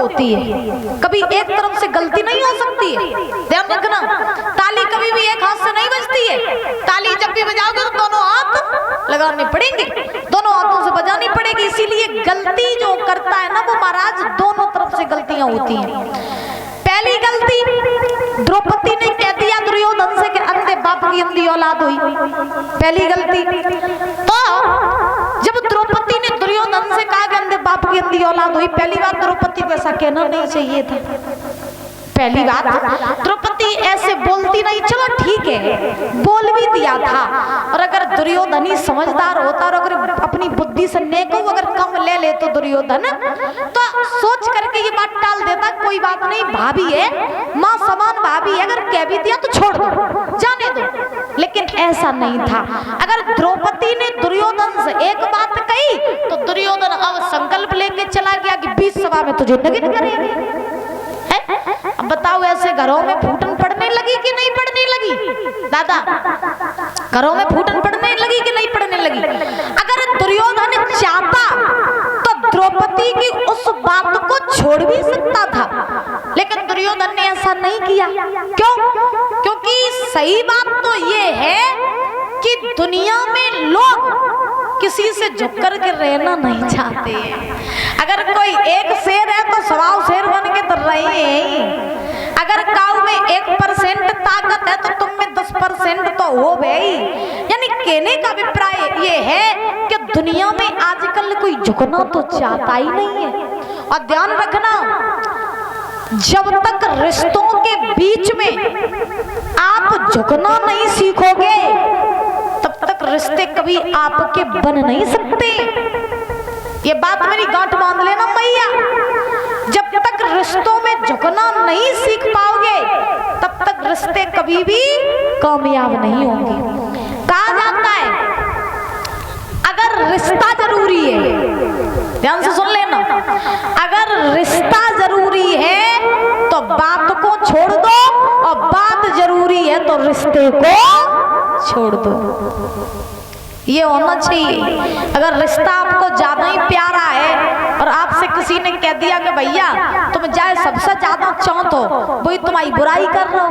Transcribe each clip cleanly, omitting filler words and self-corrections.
होती है, कभी एक तरफ से गलती नहीं हो सकती है। ध्यान रखना, ताली कभी भी एक हाथ से नहीं बजती है। ताली जब भी बजाओगे तो दोनों हाथ लगाने पड़ेंगे, दोनों हाथों से बजानी पड़ेगी। इसीलिए गलती जो करता है ना वो महाराज दोनों तरफ से गलतियां होती हैं। पहली गलती द्रौपदी ने कह दिया दुर्योधन से कि अंधे बाप की अंधी औलाद हुई, पहली गलती। तो जब द्रौपदी ने दुर्योधन से कहा कि अंधे बाप की अंधी औलाद हुई, पहली बात द्रौपदी को ऐसा कहना नहीं चाहिए था। पहली बात द्रौपदी ऐसे बोलती नहीं, चलो ठीक है बोल भी दिया था। और अगर दुर्योधन ही समझदार होता और अगर अपनी बुद्धि से नेको अगर कम ले ले तो दुर्योधन तो सोच करके ये बात टाल देता, कोई बात नहीं भाभी है, माँ समान भाभी है, अगर कह भी दिया तो छोड़ दो, जाने दो। लेकिन ऐसा नहीं था। अगर द्रौपदी ने दुर्योधन से एक बात कही तो दुर्योधन अब संकल्प लेके चला गया कि 20 सभा में तुझे नगिन करेंगे। अब बताओ ऐसे घरों में फूटन पड़ने लगी कि नहीं पड़ने लगी? दादा, घरों में फूटन पड़ने लगी कि नहीं पड़ने लगी? अगर दुर्योधन चाहता तो द्रौपदी की उस बात को छोड़ भी सकता था, लेकिन दुर्योधन ने ऐसा नहीं किया। क्यों? क्योंकि सही बात तो ये है कि दुनिया में लोग किसी से झुक कर के रहना नहीं चाहते हैं। अगर कोई एक शेर है तो सवाओ शेर बन के तो रहे हैं। अगर काऊ में 1% ताकत है तो तुम में 10% तो हो भाई। यानी कहने का अभिप्राय ये है कि दुनिया में आजकल कोई झुकना तो चाहता ही नहीं है। और ध्यान रखना, जब तक रिश्तों के बीच में आप झुकना नहीं सीखोगे तब तक रिश्ते कभी आपके बन नहीं सकते। ये बात मेरी गांठ बांध लेना मैया, जब तक रिश्तों में झुकना नहीं सीख पाओगे तब तक रिश्ते कभी भी कामयाब नहीं होंगे। कहा जाता है अगर रिश्ता जरूरी है, ध्यान से सुन लेना, अगर रिश्ता जरूरी है तो बात को छोड़ दो, और बात जरूरी है तो रिश्ते को छोड़ दो। ये होना चाहिए। अगर रिश्ता आपको ज्यादा ही प्यारा है और आपसे किसी ने कह दिया कि भैया तुम जाए सबसे ज्यादा चाहो तो वही तुम्हारी बुराई कर रहे हो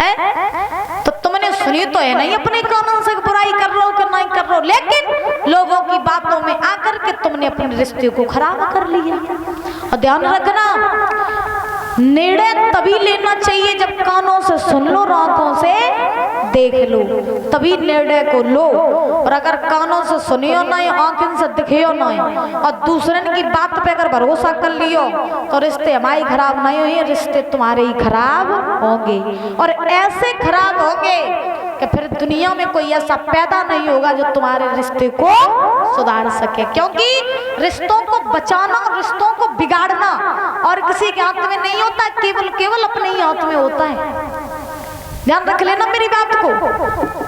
है, तो तुमने सुनी तो है नहीं अपने कानों से बुराई कर रहे हो कि नहीं कर रहे हो, लेकिन लोगों की बातों में आकर के तुमने अपने रिश्ते को खराब कर लिया। और ध्यान रखना, निर्णय तभी लेना चाहिए जब कानों से सुन लो, आंखों से देख लो, तभी निर्णय को लो। और अगर कानों से सुनियो नहीं, आंखों से दिखियो नहीं और दूसरे की बात पे अगर भरोसा कर लियो तो रिश्ते हमारे खराब नहीं हुए, रिश्ते तुम्हारे ही खराब होंगे। और ऐसे खराब होंगे कि फिर दुनिया में कोई ऐसा पैदा नहीं होगा जो तुम्हारे रिश्ते को सुधार सके। क्योंकि रिश्तों को बचाना, रिश्तों को बिगाड़ना और किसी के हाथ में नहीं होता, केवल अपने ही हाथ में होता है। ध्यान रख लेना मेरी बात को।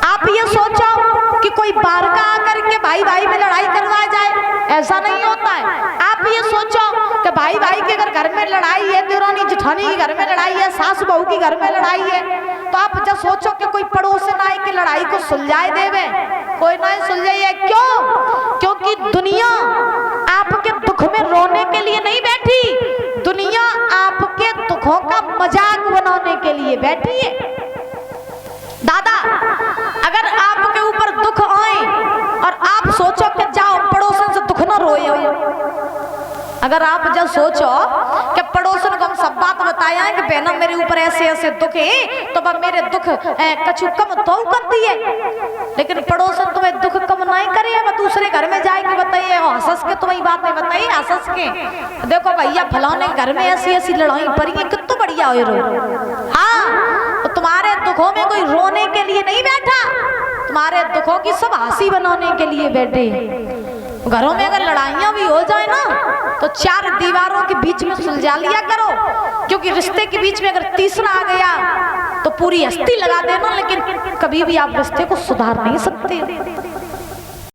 आप ये सोचो कि कोई बाहर का आकर के भाई भाई में लड़ाई करवा जाए, ऐसा नहीं होता है। आप ये सोचो कि भाई भाई के अगर घर में लड़ाई है, देवरानी जेठानी के घर में लड़ाई है, सास बहू की घर में लड़ाई है, तो आप जब सोचो कि कोई पड़ोसन आए कि लड़ाई को सुलझाए देवे, कोई नहीं सुलझाइए। क्यों? क्योंकि दुनिया आपके दुख में रोने के लिए नहीं बैठी, दुनिया आपके दुखों का मजाक बनाने के लिए बैठी है। दादा, अगर आपके ऊपर दुख आए और आप सोचो कि जाओ पड़ोसन से दुख न रोए, अगर आप जब सोचो कि पड़ोसन को हम सब बात बताया है कि बहना मेरे ऊपर ऐसे ऐसे दुख है तो वह मेरे दुख कछु कम तो करती है, लेकिन पड़ोसन तुम्हें दुख कम नहीं करे, वह दूसरे घर में जाएगी बताइए हंस के तुम्हें बातें बताइए हंस के, देखो भैया फलाने घर में ऐसी ऐसी लड़ाई पड़ी है, कितना बढ़िया हो रो। हाँ, तो तुम्हारे दुखों में कोई रोने के लिए नहीं बैठा, तुम्हारे दुखों की सब हंसी बनाने के लिए बैठे। घरों में अगर लड़ाइयां भी हो जाए ना तो 4 दीवारों के बीच में सुलझा लिया करो, क्योंकि रिश्ते के बीच में अगर तीसरा आ गया तो पूरी हस्ती लगा देना, लेकिन कभी भी आप रिश्ते को सुधार नहीं सकते।